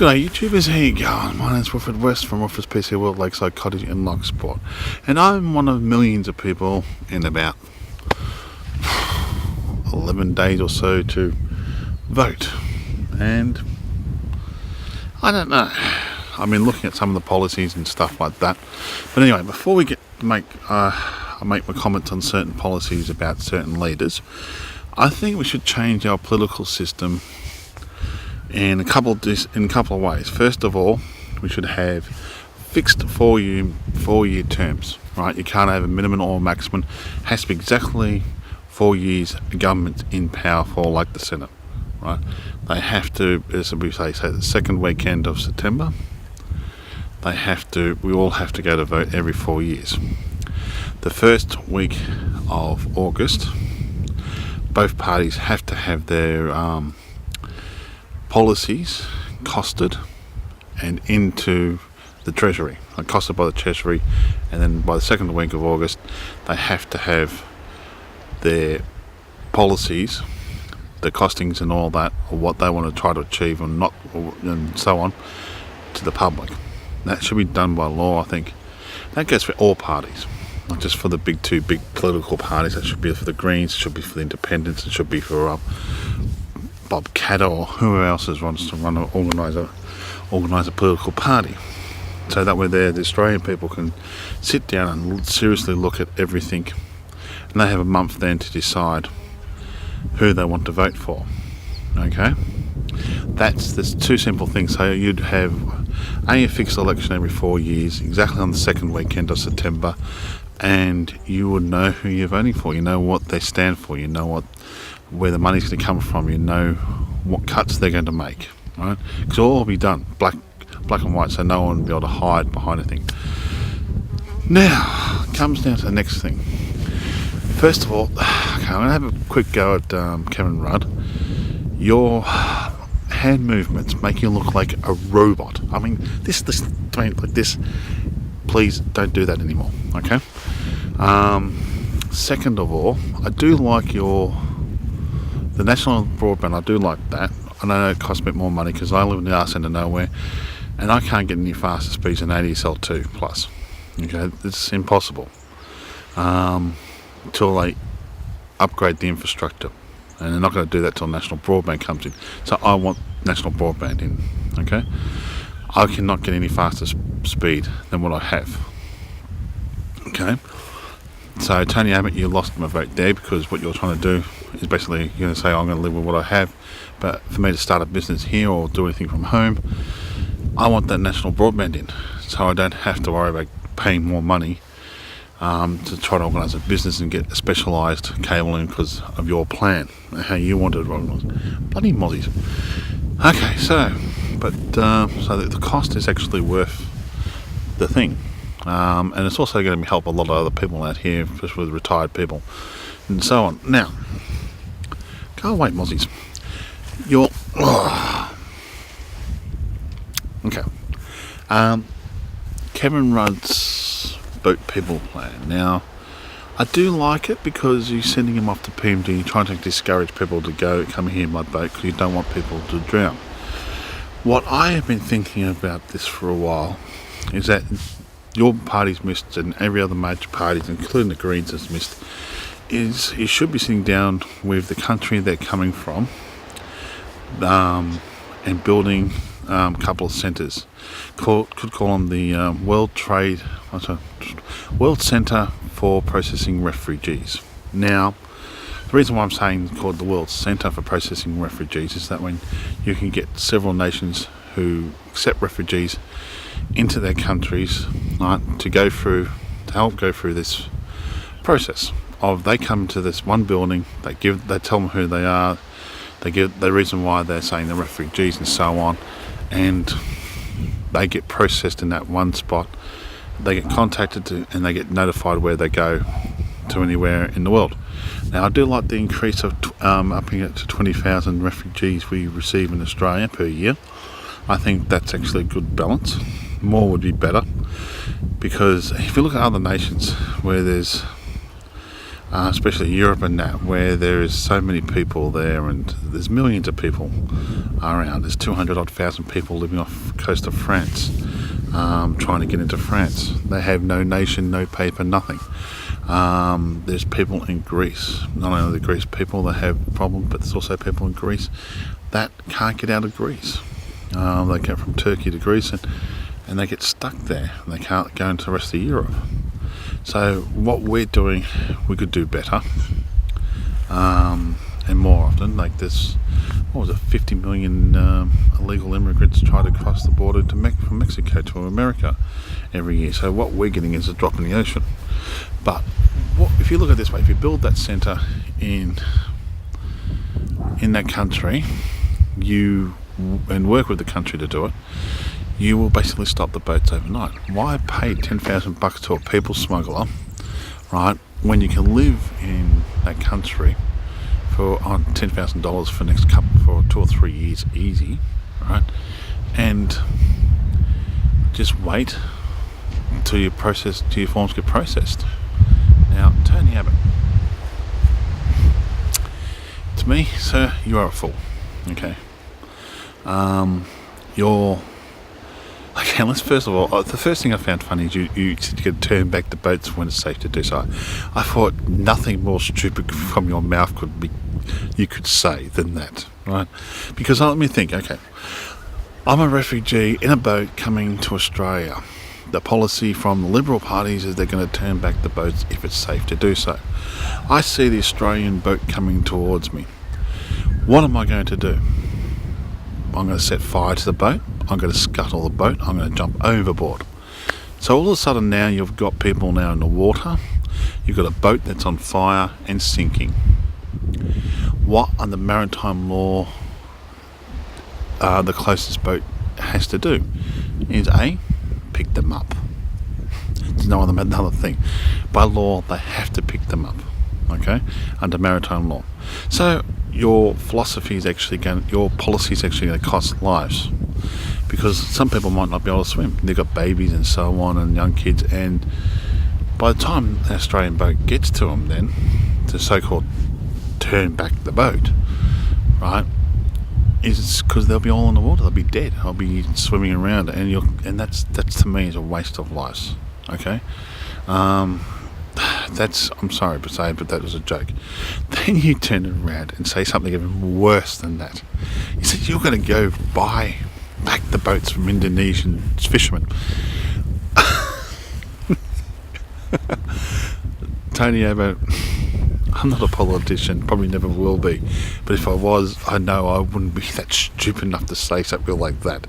G'day YouTubers, how you going? My name's Wilfred West from Wilfred's PC World, Lakeside Cottage in Locksport, and I'm one of millions of people in about 11 days or so to vote. And I don't know, I've been looking at some of the policies and stuff like that, but anyway, before we get to make my comments on certain policies about certain leaders, I think we should change our political system in a couple of ways. First of all, we should have fixed four-year terms, right? You can't have a minimum or a maximum. It has to be exactly 4 years government in power for, like the Senate, right? They have to, as we say the second weekend of September, we all have to go to vote every 4 years. The first week of August, both parties have to have their policies costed and into the Treasury, costed by the Treasury, and then by the second week of August they have to have their policies, the costings and all that, or what they want to try to achieve and not, and so on, to the public. That should be done by law. I think that goes for all parties, not just for the two big political parties. That should be for the Greens, it should be for the Independents, it should be for Bob Catter or whoever else wants to organise a political party, so that way the Australian people can sit down and seriously look at everything, and they have a month then to decide who they want to vote for. Okay, there's two simple things. So you'd have a fixed election every 4 years, exactly on the second weekend of September, and you would know who you're voting for. You know what they stand for. You know where the money's going to come from. You know what cuts they're going to make, right? Because it'll all be done black and white, so no one will be able to hide behind anything. Now it comes down to the next thing. First of all, okay, I'm going to have a quick go at Kevin Rudd. Your hand movements make you look like a robot. I mean, this like this. Please don't do that anymore. Okay. Second of all, I do like the national broadband. I do like that. I know it costs a bit more money because I live in the arse end of nowhere, and I can't get any faster speeds than ADSL2 plus. Okay, it's impossible until they upgrade the infrastructure, and they're not going to do that till national broadband comes in. So I want national broadband in. Okay, I cannot get any faster speed than what I have. Okay. So Tony Abbott, you lost my vote there, because what you're trying to do is basically you're going to say I'm going to live with what I have, but for me to start a business here or do anything from home, I want that national broadband in, so I don't have to worry about paying more money to try to organise a business and get a specialised cable in because of your plan and how you want it organised. Bloody mozzies. Okay, so the cost is actually worth the thing. And it's also going to help a lot of other people out here, especially with retired people and so on. Now, go away, mozzies. Okay. Kevin Rudd's Vote People plan. Now, I do like it because you're sending him off to PMD, you're trying to discourage people to come here and vote because you don't want people to drown. What I have been thinking about this for a while is that your party's missed, and every other major party, including the Greens, has missed, is you should be sitting down with the country they're coming from and building a couple of centres. Could call them the World Centre for Processing Refugees. Now, the reason why I'm saying called the World Centre for Processing Refugees is that when you can get several nations who accept refugees into their countries, right, to help go through this process of they come to this one building, they tell them who they are, they give the reason why they're saying they're refugees and so on, and they get processed in that one spot. They get contacted and they get notified where they go to anywhere in the world. Now, I do like the increase of upping it to 20,000 refugees we receive in Australia per year. I think that's actually a good balance. More would be better, because if you look at other nations where there's especially Europe and that, where there is so many people there, and there's millions of people around. There's 200,000 people living off the coast of France, trying to get into France. They have no nation, no paper, nothing. There's people in Greece, not only the Greece people that have problems, but there's also people in Greece that can't get out of Greece. They get from Turkey to Greece, and they get stuck there, and they can't go into the rest of Europe. So what we're doing, we could do better, and more often. Like this, 50 million illegal immigrants try to cross the border from Mexico to America every year. So what we're getting is a drop in the ocean. But if you look at it this way, if you build that centre in that country, and work with the country to do it, you will basically stop the boats overnight. Why pay $10,000 to a people smuggler, right, when you can live in that country on $10,000 for 2 or 3 years easy, right, and just wait till your forms get processed. Now, Tony Abbott, to me, sir, you are a fool. Okay. Okay, let's first of all, the first thing I found funny is you said you could turn back the boats when it's safe to do so. I thought nothing more stupid from your mouth you could say than that, right? Because let me think, okay, I'm a refugee in a boat coming to Australia. The policy from the Liberal parties is they're going to turn back the boats if it's safe to do so. I see the Australian boat coming towards me. What am I going to do? I'm going to set fire to the boat, I'm going to scuttle the boat, I'm going to jump overboard. So all of a sudden now you've got people now in the water, you've got a boat that's on fire and sinking. What under maritime law the closest boat has to do is pick them up. There's no other thing. By law they have to pick them up, okay, under maritime law. So your policy is actually going to cost lives, because some people might not be able to swim. They've got babies and so on, and young kids, and by the time the Australian boat gets to them, then to so-called turn back the boat, right, is because they'll be all in the water. They'll be dead. They'll be swimming around, and that's to me is a waste of lives. Okay. I'm sorry to say, but that was a joke. Then you turn around and say something even worse than that. You said you're going to go buy back the boats from Indonesian fishermen. Tony Abbott, I'm not a politician, probably never will be, but if I was, I know I wouldn't be that stupid enough to say something like that.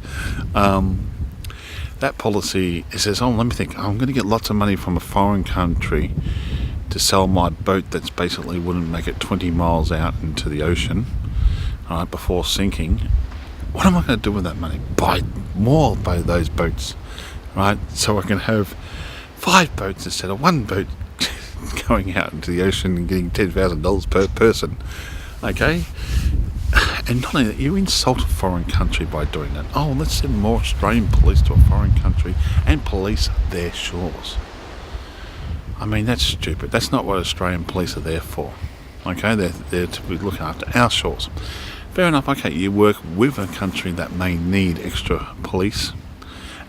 That policy, it says, let me think, I'm going to get lots of money from a foreign country to sell my boat that's basically wouldn't make it 20 miles out into the ocean, right, before sinking. What am I going to do with that money? Buy more by those boats, right, so I can have 5 boats instead of 1 boat going out into the ocean and getting $10,000 per person, okay? And not only that, you insult a foreign country by doing that. Let's send more Australian police to a foreign country and police their shores. I mean, that's stupid. That's not what Australian police are there for. Okay, they're there to be looking after our shores. Fair enough, okay, you work with a country that may need extra police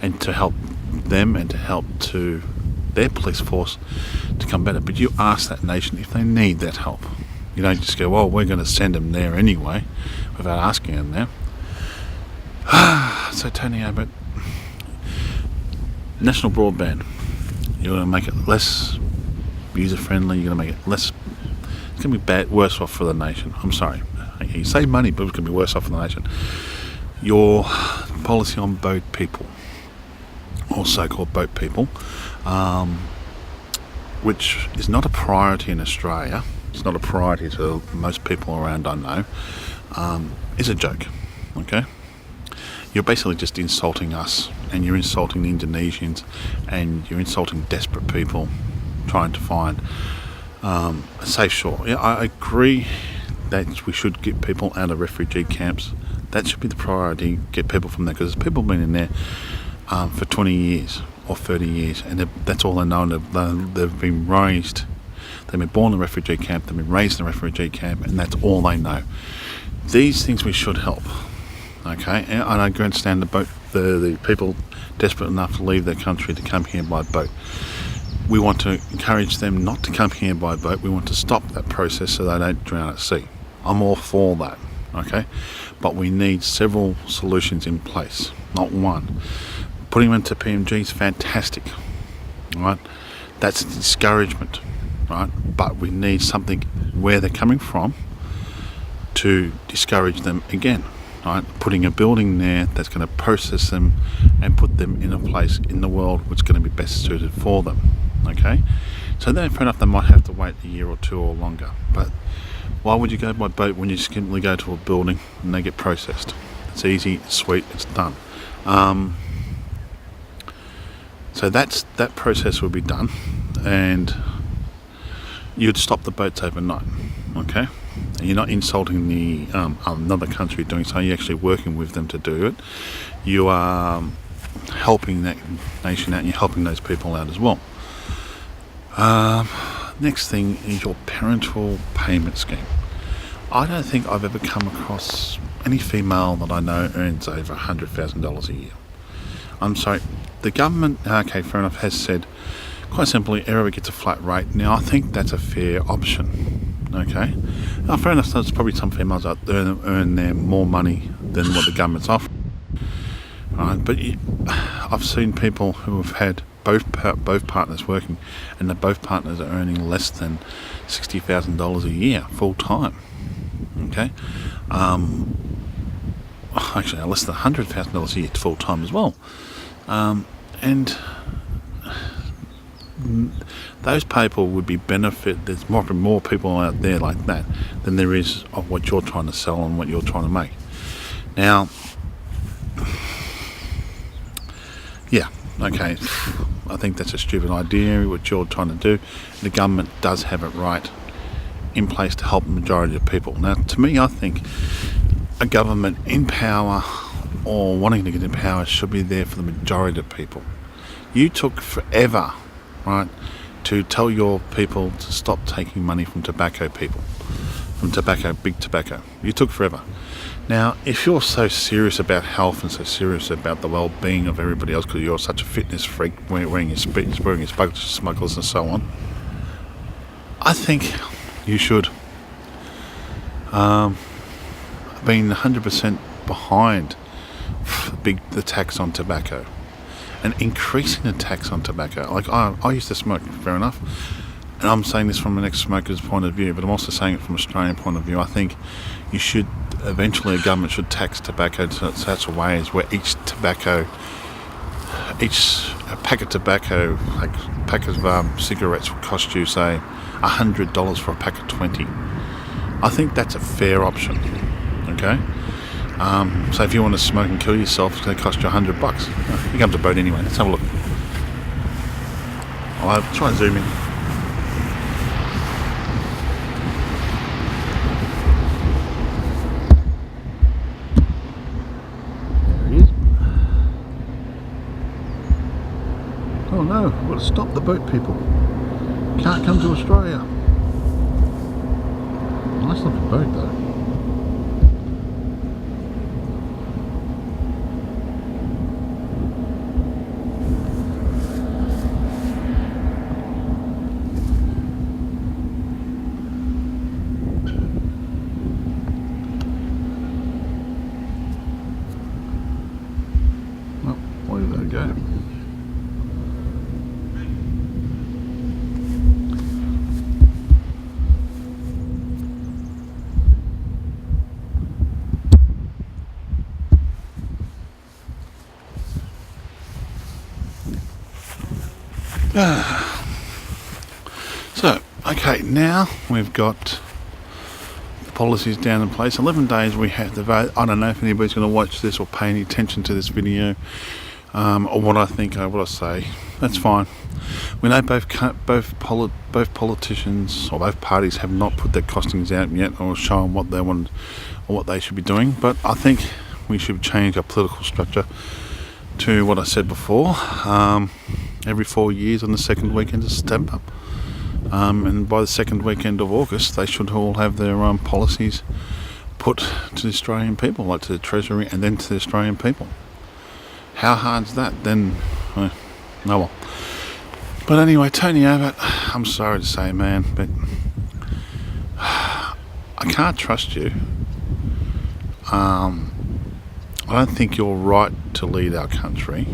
and to help them and to help to their police force to come better. But you ask that nation if they need that help. You don't just go, we're going to send them there anyway, without asking them there. So Tony Abbott, national broadband, you're going to make it less user-friendly, you're going to make it less, it's going to be worse off for the nation. I'm sorry. You save money, but it's going to be worse off for the nation. Your policy on boat people, or so-called boat people, which is not a priority in Australia, it's not a priority to most people around, I know, is a joke, okay? You're basically just insulting us, and you're insulting the Indonesians, and you're insulting desperate people trying to find a safe shore. Yeah, I agree that we should get people out of refugee camps. That should be the priority, get people from there, because people have been in there for 20 years or 30 years, and that's all they know. They've been raised. They've been born in a refugee camp, they've been raised in a refugee camp, and that's all they know. These things we should help. Okay, and I understand the people desperate enough to leave their country to come here by boat. We want to encourage them not to come here by boat. We want to stop that process so they don't drown at sea. I'm all for that, okay? But we need several solutions in place, not one. Putting them into PMG is fantastic, right? That's a discouragement, right? But we need something where they're coming from to discourage them again. Right, putting a building there that's going to process them and put them in a place in the world which is going to be best suited for them. Okay, so then fair enough, they might have to wait a year or two or longer, but why would you go by boat when you simply go to a building and they get processed? It's easy, it's sweet, it's done. So that process would be done, and you'd stop the boats overnight. Okay, and you're not insulting the another country doing so. You're actually working with them to do it. You are helping that nation out, and you're helping those people out as well. Next thing is your parental payment scheme. I don't think I've ever come across any female that I know earns over $100,000 a year. I'm sorry, the government, okay, fair enough, has said quite simply everybody gets a flat rate. Now I think that's a fair option. Okay, now fair enough, there's probably some females out there that earn their more money than what the government's offering. Right, but I've seen people who have had both partners working, and the both partners are earning less than $60,000 a year full time. Okay, actually less than $100,000 a year full time as well, and those people would be benefit. There's more people out there like that than there is of what you're trying to sell and what you're trying to make. Now, yeah, okay, I think that's a stupid idea what you're trying to do. The government does have it right in place to help the majority of people. Now, to me, I think a government in power or wanting to get in power should be there for the majority of people. You took forever, right, to tell your people to stop taking money from tobacco people, from tobacco, big tobacco. You took forever. Now, if you're so serious about health and so serious about the well-being of everybody else, because you're such a fitness freak, wearing your smugglers and so on, I think you should been 100% behind the tax on tobacco and increasing the tax on tobacco. Like I used to smoke, fair enough, and I'm saying this from an ex-smoker's point of view, but I'm also saying it from an Australian point of view. I think you should eventually, a government should tax tobacco in such a way as where each packet of tobacco, like a pack of cigarettes, will cost you say $100 for a pack of 20. I think that's a fair option. Okay. So if you want to smoke and kill yourself, it's going to cost you $100. You come to the boat anyway. Let's have a look. I'll try and zoom in. There he is. Oh no, I've got to stop the boat, people. Can't come to Australia. Nice looking boat though. So, okay, now we've got the policies down in place. 11 days we have to vote. I don't know if anybody's going to watch this or pay any attention to this video, or what I think or what I say. That's fine. We know both politicians or both parties have not put their costings out yet or shown what they want or what they should be doing, but I think we should change our political structure to what I said before, every 4 years on the second weekend of September. and by the second weekend of August they should all have their policies put to the Australian people, like to the Treasury and then to the Australian people. How hard's that? Then, no well. But anyway, Tony Abbott, I'm sorry to say, man, but I can't trust you. I don't think you're right to lead our country.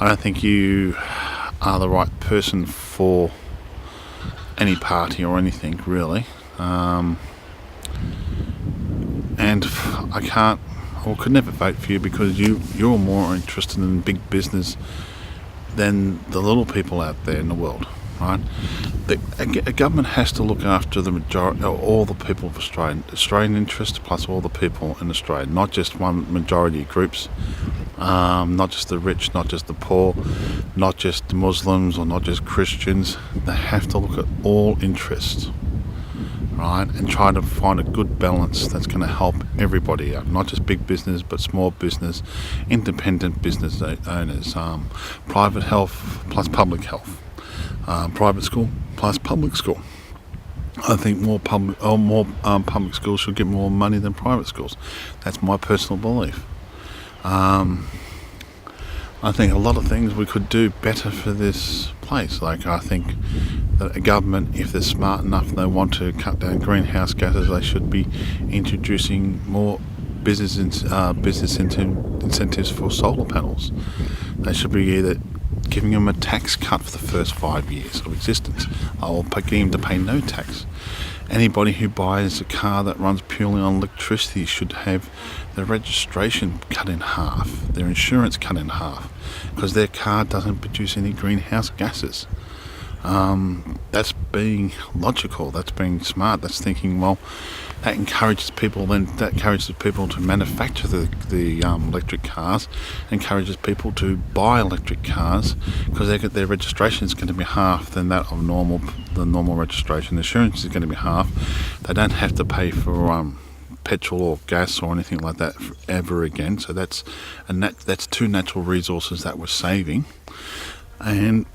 I don't think you are the right person for any party or anything, really. And I can't, or could never vote for you because you're more interested in big business than the little people out there in the world, right? A government has to look after the majority, all the people of Australian interest, plus all the people in Australia, not just one majority groups, not just the rich, not just the poor, not just the Muslims or not just Christians. They have to look at all interests, right, and try to find a good balance that's going to help everybody out, not just big business but small business, independent business owners, private health plus public health, private school plus public school. I think more public schools should get more money than private schools. That's my personal belief. I think a lot of things we could do better for this place. Like, I think that a government, if they're smart enough and they want to cut down greenhouse gases, they should be introducing more business incentives for solar panels. They should be either giving them a tax cut for the first 5 years of existence, or getting them to pay no tax. Anybody who buys a car that runs purely on electricity should have their registration cut in half, their insurance cut in half, because their car doesn't produce any greenhouse gases. That's being logical, that's being smart, that's thinking, well, that encourages people to manufacture the electric cars, encourages people to buy electric cars, because their registration is going to be half than that of the normal registration. The insurance is going to be half. They don't have to pay for petrol or gas or anything like that ever again. So that's two natural resources that we're saving. And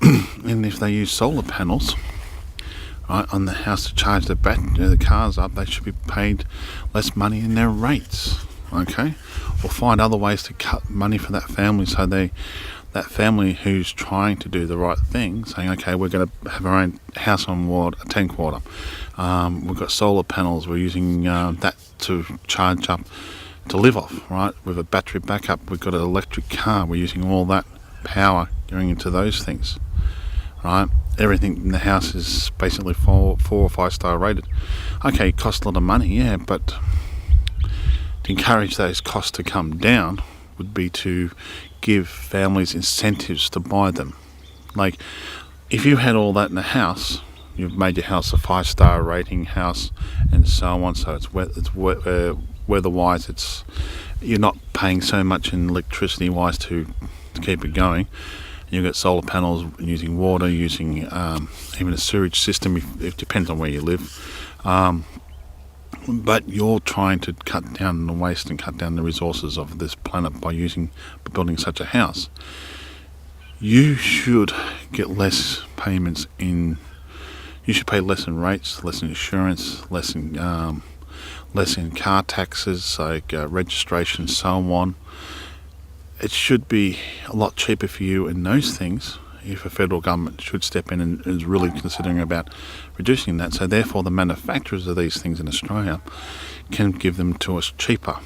if they use solar panels, right, on the house to charge the cars up, they should be paid less money in their rates, okay? Or find other ways to cut money for that family, so that family who's trying to do the right thing, saying, okay, we're going to have our own house on water, tank water. We've got solar panels, we're using that to charge up, to live off, right? With a battery backup, we've got an electric car, we're using all that power going into those things, right? Everything in the house is basically 4 or 5 star rated. Okay, it costs a lot of money, yeah, but to encourage those costs to come down would be to give families incentives to buy them. Like, if you had all that in the house, you've made your house a 5 star rating house and so on, so it's weather-wise, you're not paying so much in electricity-wise to keep it going. You've got solar panels using water, using even a sewage system. It depends on where you live. But you're trying to cut down the waste and cut down the resources of this planet by building such a house. You should get less payments in. You should pay less in rates, less in insurance, less in car taxes, like registration, so on. It should be a lot cheaper for you in those things if a federal government should step in and is really considering about reducing that. So therefore the manufacturers of these things in Australia can give them to us cheaper,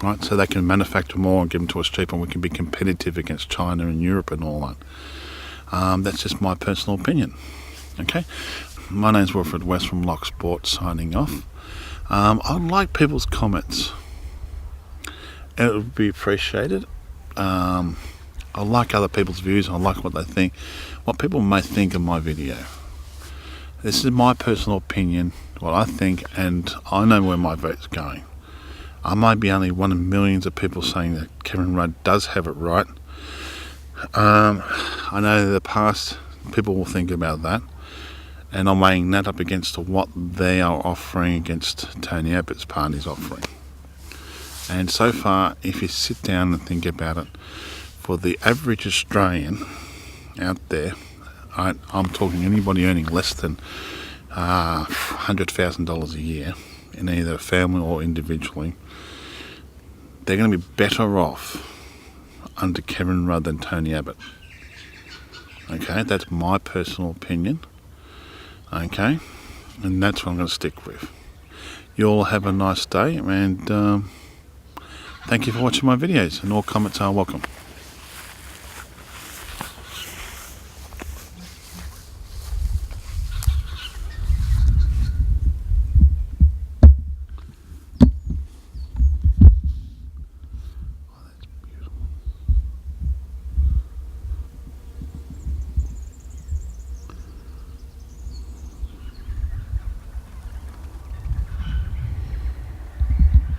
right? So they can manufacture more and give them to us cheaper, and we can be competitive against China and Europe and all that. That's just my personal opinion. Okay, my name's Wilfred West from Lock Sport, signing off. I'd like people's comments. It would be appreciated. I like other people's views. I like what they think, what people may think of my video. This is my personal opinion, what I think, and I know where my vote's going. I might be only one of millions of people saying that Kevin Rudd does have it right. I know in the past people will think about that, and I'm weighing that up against what they are offering against Tony Abbott's party's offering. And so far, if you sit down and think about it, for the average Australian out there, right? I'm talking anybody earning less than $100,000 a year, in either family or individually, they're going to be better off under Kevin Rudd than Tony Abbott. Okay, that's my personal opinion. Okay, and that's what I'm going to stick with. You all have a nice day, and thank you for watching my videos, and all comments are welcome.